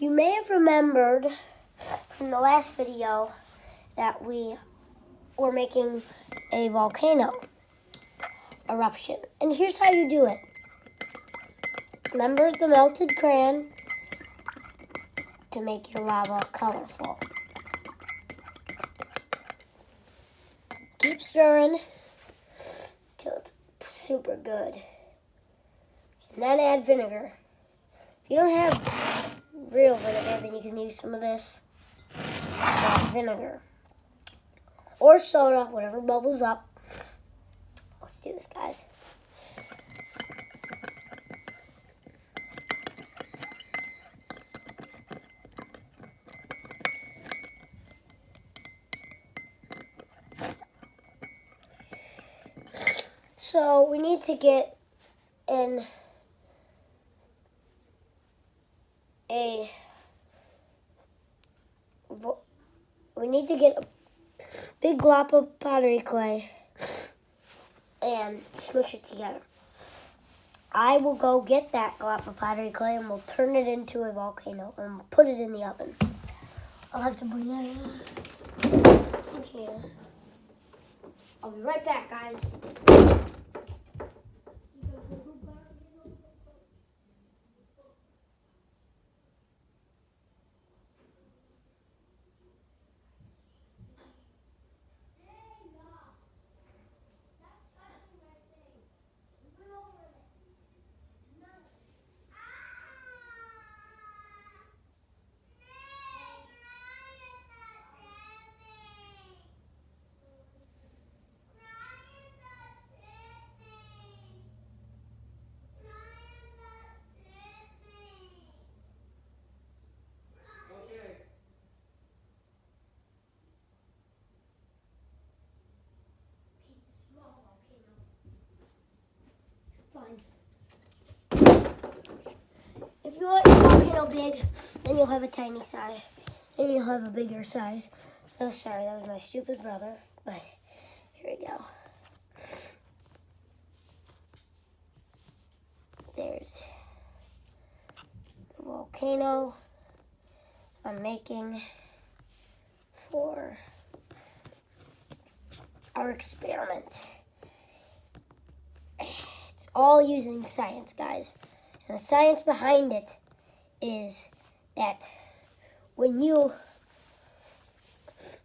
You may have remembered from the last video that we were making a volcano eruption. And here's how you do it. Remember the melted crayon to make your lava colorful. Keep stirring till it's super good. And then add vinegar. If you don't have real vinegar, then you can use some of this vinegar. Or soda, whatever bubbles up. Let's do this, guys. So we need to get a big glop of pottery clay and smush it together. I will go get that glop of pottery clay and we'll turn it into a volcano and we'll put it in the oven. I'll have to bring that in here. I'll be right back, guys. If you want your volcano big, then you'll have a tiny size. Then you'll have a bigger size. Oh, sorry, that was my stupid brother. But here we go. There's the volcano I'm making for our experiment. It's all using science, guys. And the science behind it is that when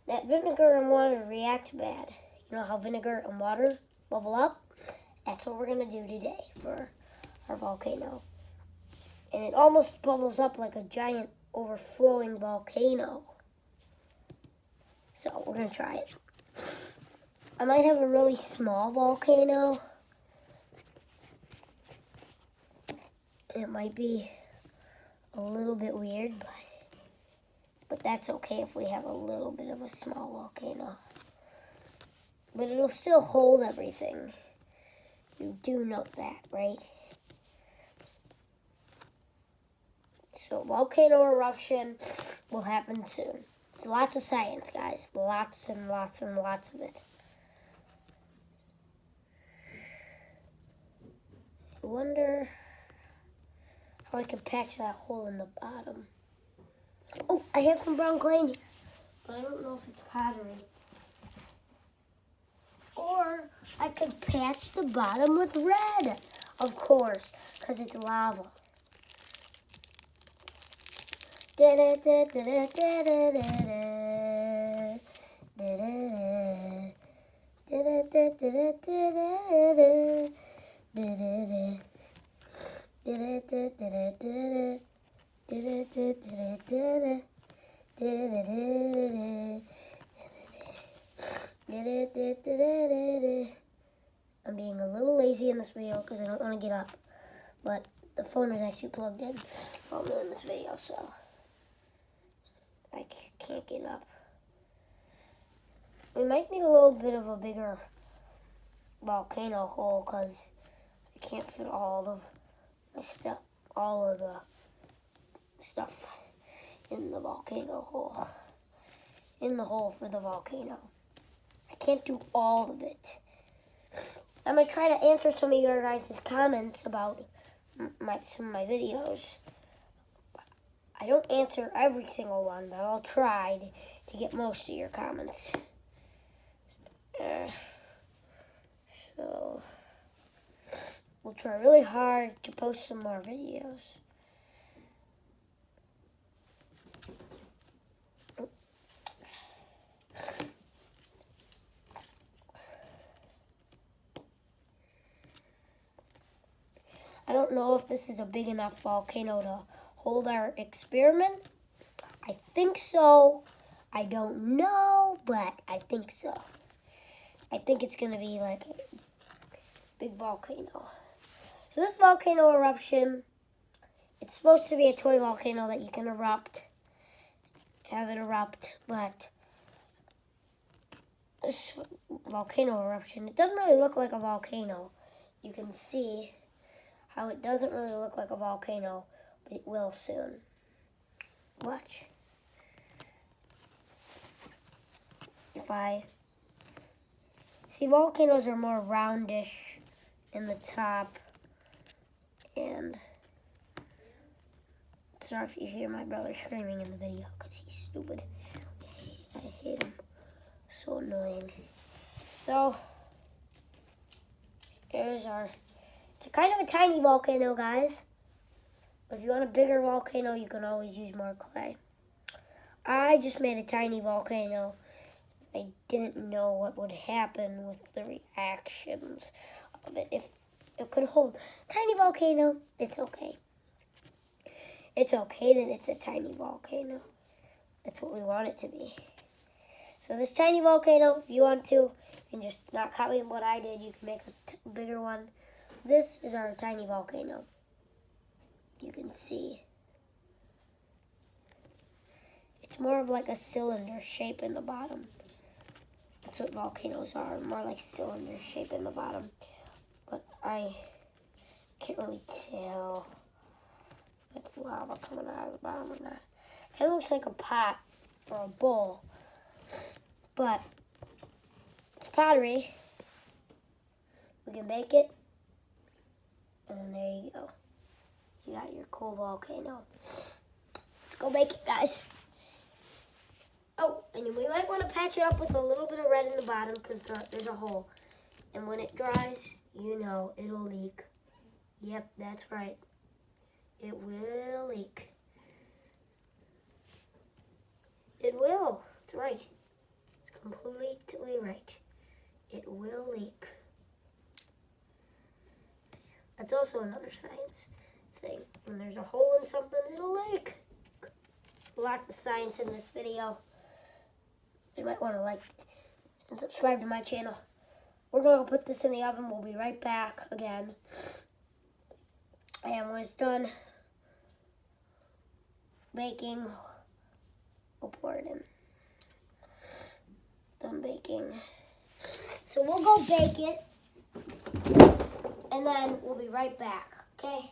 that vinegar and water react bad, you know how vinegar and water bubble up? That's what we're going to do today for our volcano. And it almost bubbles up like a giant overflowing volcano. So we're going to try it. I might have a really small volcano. It might be a little bit weird, but that's okay if we have a little bit of a small volcano. But it'll still hold everything. You do note that, right? So volcano eruption will happen soon. It's lots of science, guys. Lots and lots and lots of it. I wonder how I can patch that hole in the bottom. Oh, I have some brown clay in here, but I don't know if it's pottery. Or I could patch the bottom with red, of course, because it's lava. I'm being a little lazy in this video because I don't want to get up, but the phone is actually plugged in while I'm doing this video, so I can't get up. We might need a little bit of a bigger volcano hole because I can't fit all of the stuff in the volcano hole. In the hole for the volcano. I can't do all of it. I'm going to try to answer some of your guys' comments about some of my videos. I don't answer every single one, but I'll try to get most of your comments. So, we'll try really hard to post some more videos. I don't know if this is a big enough volcano to hold our experiment. I think so. I don't know, but I think so. I think it's going to be like a big volcano. So this volcano eruption, it's supposed to be a toy volcano that you can have it erupt, but this volcano eruption, it doesn't really look like a volcano. You can see how it doesn't really look like a volcano, but it will soon. Watch. If I see, volcanoes are more roundish in the top, and sorry if you hear my brother screaming in the video because he's stupid. I hate him. So annoying. So here's it's a kind of a tiny volcano, guys. But if you want a bigger volcano, you can always use more clay. I just made a tiny volcano. I didn't know what would happen with the reactions of it. If it could hold a tiny volcano, it's okay. It's okay that it's a tiny volcano. That's what we want it to be. So this tiny volcano, if you want to, you can just not copy what I did. You can make a bigger one. This is our tiny volcano. You can see. It's more of like a cylinder shape in the bottom. That's what volcanoes are, more like cylinder shape in the bottom. But I can't really tell if it's lava coming out of the bottom or not. Kind of looks like a pot or a bowl, but it's pottery. We can bake it, and then there you go. You got your cool volcano. Let's go bake it, guys. Oh, and we might want to patch it up with a little bit of red in the bottom because there's a hole. And when it dries, you know it'll leak. Yep, that's right. It will leak. It will. That's right. It's completely right. It will leak. That's also another science thing. When there's a hole in something, it'll leak. Lots of science in this video. You might want to like and subscribe to my channel. We're going to put this in the oven. We'll be right back again. And when it's done baking, we'll pour it in. Done baking. So we'll go bake it, and then we'll be right back, okay?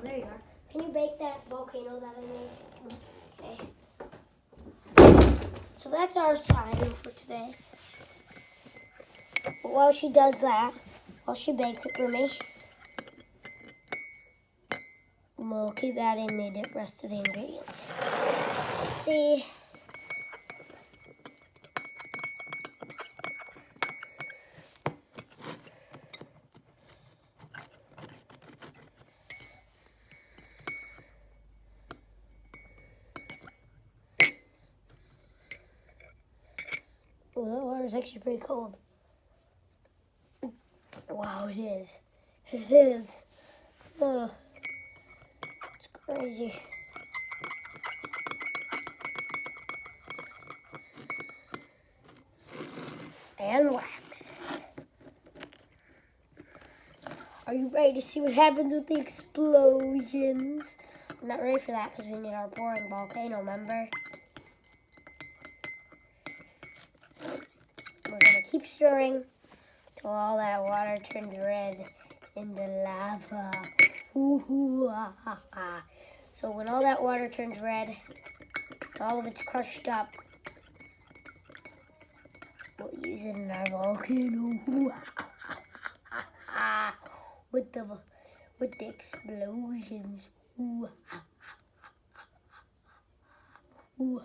There you are. Can you bake that volcano that I made? Okay. So that's our sign for today. But while she does that, while she bakes it for me, we'll keep adding the rest of the ingredients. Let's see. Oh, that water's actually pretty cold. Wow, it is. It is. Oh, it's crazy. And wax. Are you ready to see what happens with the explosions? I'm not ready for that because we need our pouring volcano, remember? we're going to keep stirring till all that water turns red into lava. Ooh, ah, ah, ah. So when all that water turns red, all of it's crushed up, we'll use it in our volcano. Ooh, ah, ah, ah, ah, with the explosions. Ooh, ah, ooh,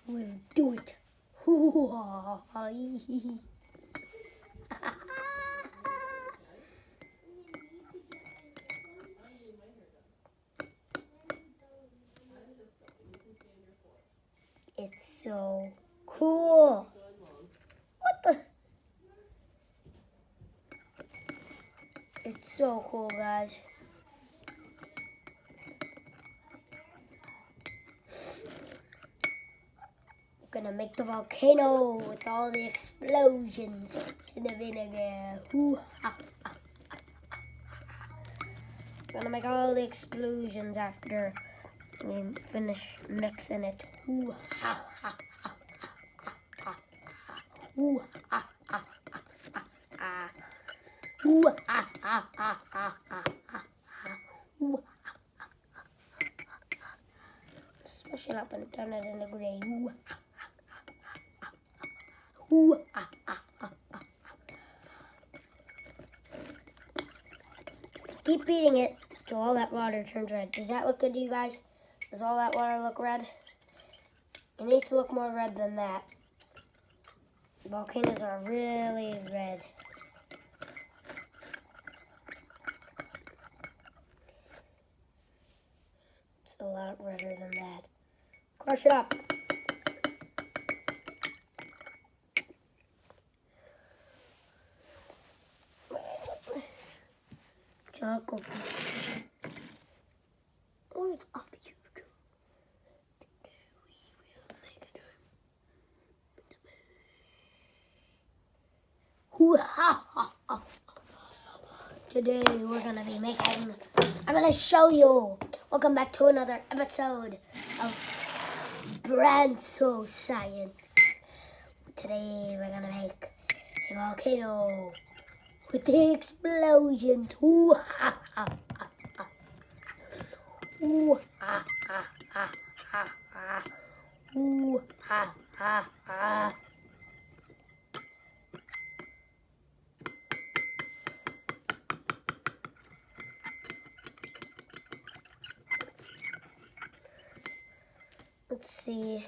we'll do it. It's so cool. What the? It's so cool, guys. Gonna make the volcano with all the explosions in the vinegar. Ooh, ah, ah, ah, ah. Gonna make all the explosions after we finish mixing it. Ooh, ah, ah, ah, ah, ah, ah. Ooh, ah, ah, ah, ah, ah. Ooh, ah, ah, ah, ah, ah, ah. Ooh, ah, ah, ah, ah. Smush it up and turn it into gray. Ooh, ah. Ooh, ah, ah, ah, ah. Keep beating it till all that water turns red. Does that look good to you guys? Does all that water look red? It needs to look more red than that. Volcanoes are really red. It's a lot redder than that. Crush it up. Chocolate. What is up, YouTube? Today we will make it. Hoo ha ha ha. Today we're gonna be making. I'm gonna show you. Welcome back to another episode of Branso Science. Today we're gonna make a volcano with the explosions. Ooh ha ha ha ha. Ooh ha ha ha ha ha. Ooh ha ha ha. Let's see.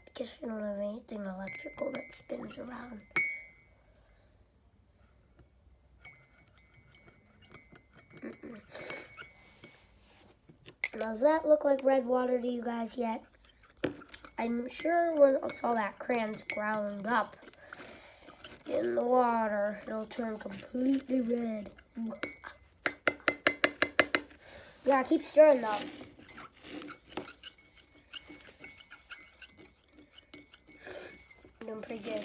I guess we don't have anything electrical that spins around. Does that look like red water to you guys yet? I'm sure once all that crayon's ground up in the water, it'll turn completely red. Yeah, keep stirring though. I'm doing pretty good.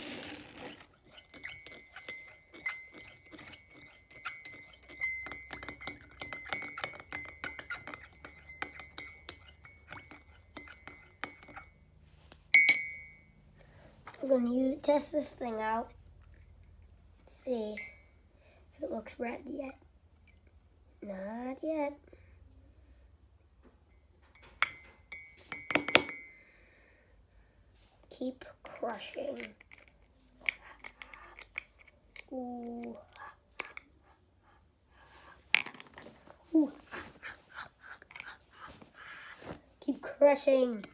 We're going to test this thing out. See if it looks red yet. Not yet. Keep crushing. Ooh. Ooh. Keep crushing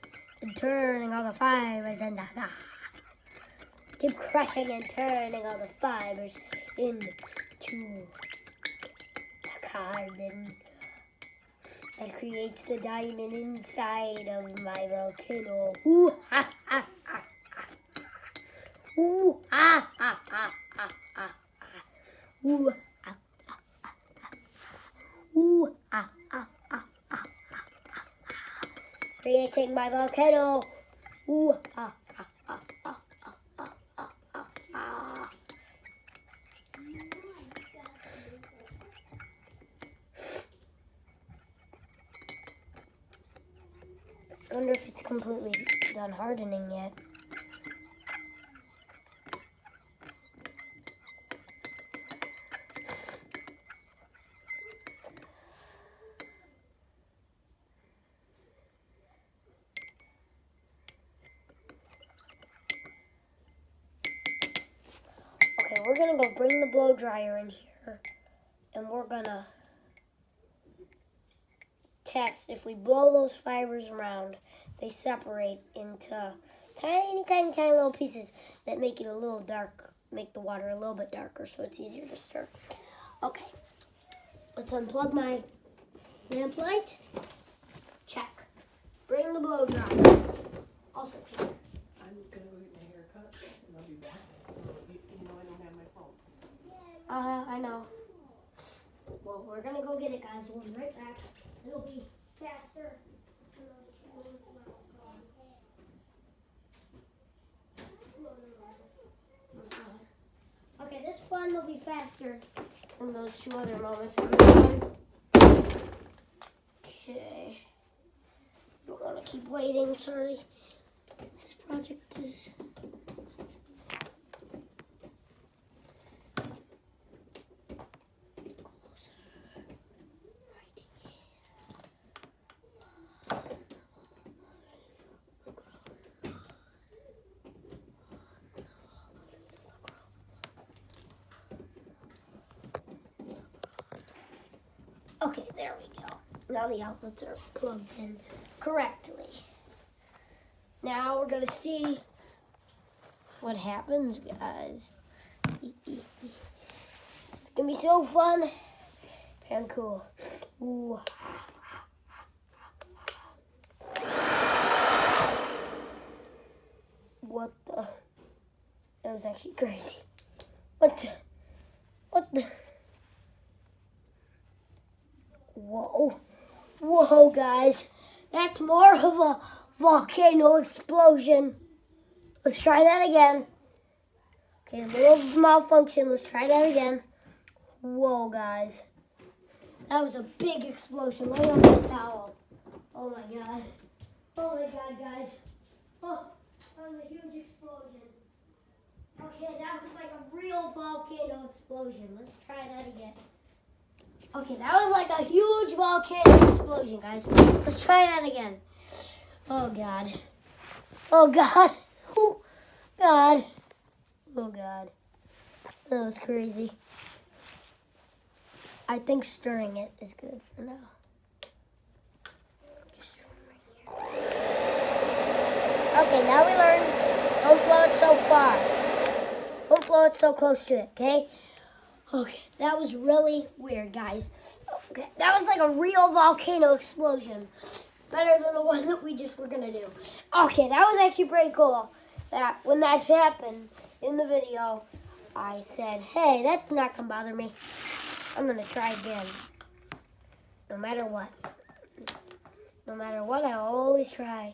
and turning all the fibers into Keep crushing and turning all the fibers into the carbon that creates the diamond inside of my volcano. Ooh ha ha ha ha. Ooh ha ha ha ha ha. Ooh ha ha ha ha. Ooh ha ha ha ha ha. Creating my volcano. Ooh ha ha ha ha. completely done hardening yet. Okay, we're gonna go bring the blow dryer in here, and we're gonna test if we blow those fibers around, they separate into tiny, tiny, tiny little pieces that make it a little dark, make the water a little bit darker so it's easier to stir. Okay, let's unplug my lamp light. Check. Bring the blow dryer. Also check. I'm gonna go get my hair cut and I'll be back. So you know I don't have my phone. I know. Well, we're gonna go get it, guys. We'll be right back. It'll be faster. Okay, this one will be faster than those two other moments. Okay. Don't want to keep waiting, sorry. This project is... Okay, there we go. Now the outlets are plugged in correctly. Now we're going to see what happens, guys. It's going to be so fun and cool. Ooh. What the? That was actually crazy. What the? Whoa. Whoa, guys. That's more of a volcano explosion. Let's try that again. Okay, a little malfunction. Let's try that again. Whoa, guys. That was a big explosion. Let me on my towel. Oh, my God. Oh, my God, guys. Oh, that was a huge explosion. Okay, that was like a real volcano explosion. Let's try that again. Okay, that was like a huge volcano explosion, guys. Let's try that again. Oh, God. Oh, God. Oh, God. Oh, God. That was crazy. I think stirring it is good for now. Okay, now we learned don't blow it so far. Don't blow it so close to it, okay? Okay, that was really weird, guys. Okay, that was like a real volcano explosion. Better than the one that we just were gonna do. Okay, that was actually pretty cool. That when that happened in the video, I said, hey, that's not gonna bother me. I'm gonna try again. No matter what. No matter what, I'll always try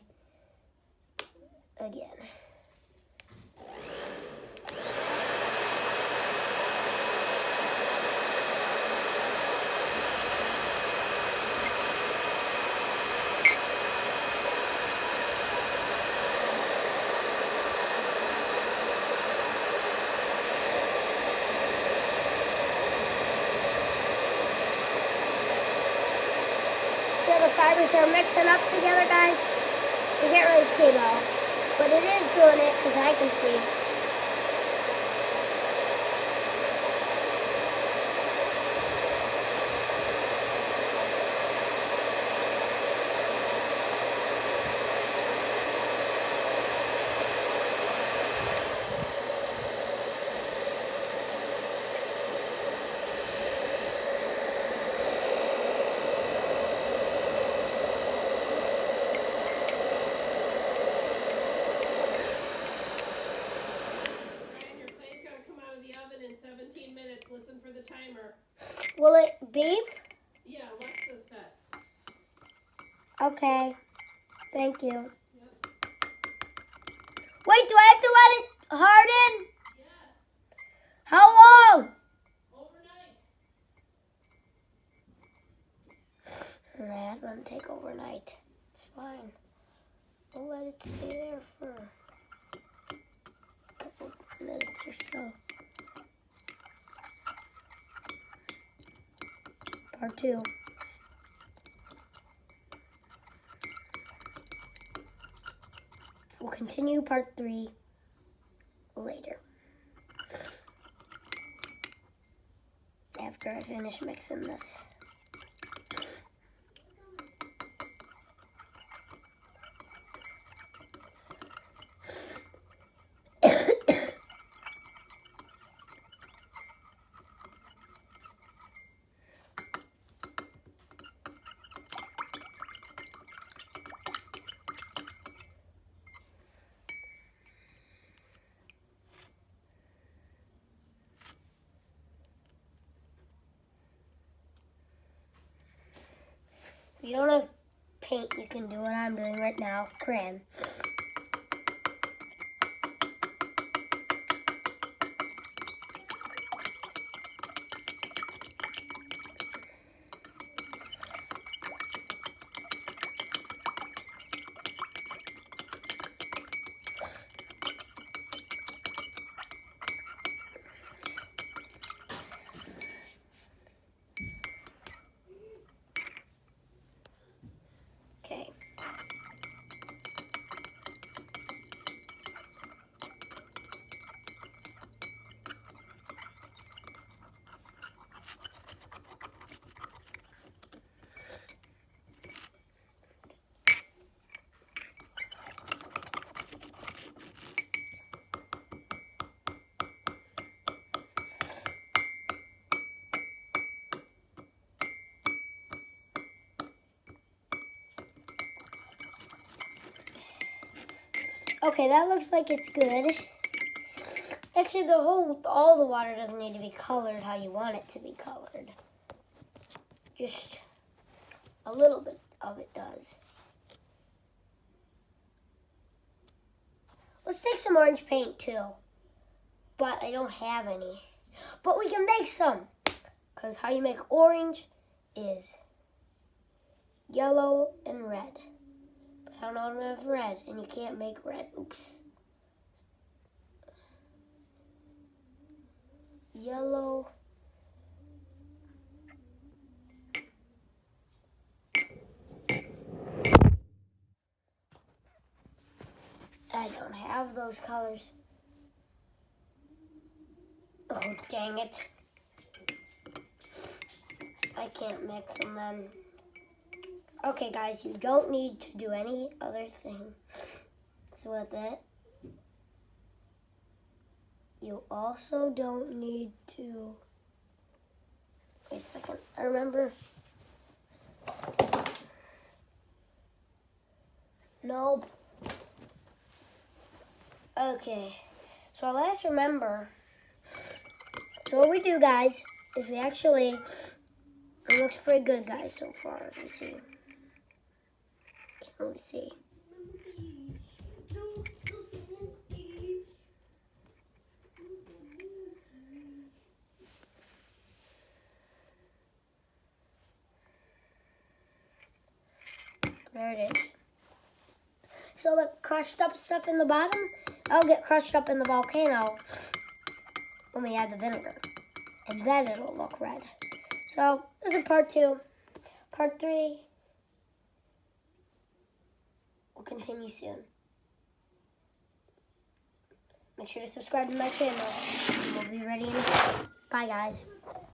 again. The fibers are mixing up together, guys. You can't really see though, but it is doing it because I can see. Listen for the timer. Will it beep? Yeah, Alexa set. Okay. Thank you. Yep. Wait, do I have to let it harden? Yes. How long? Overnight. That won't take overnight. It's fine. We'll it stay there for a couple minutes or so. Part 2. We'll continue part 3 later. After I finish mixing this. If you don't have paint, you can do what I'm doing right now, crayon. Okay. Okay, that looks like it's good. Actually, all the water doesn't need to be colored how you want it to be colored. Just a little bit of it does. Let's take some orange paint too. But I don't have any. But we can make some. Because how you make orange is yellow and red. I don't have red, and you can't make red. Oops. Yellow. I don't have those colors. Oh, dang it. I can't mix them then. Okay, guys, you don't need to do any other thing. So with it, you also don't need to... Wait a second. I remember... Nope. Okay. So I last remember... So what we do, guys, is we actually... It looks pretty good, guys, so far, as you see. Can't really see. There it is. So the crushed up stuff in the bottom, that'll get crushed up in the volcano when we add the vinegar. And then it'll look red. So this is part 2. Part 3 will continue soon. Make sure to subscribe to my channel. We'll be ready in a second. Bye, guys.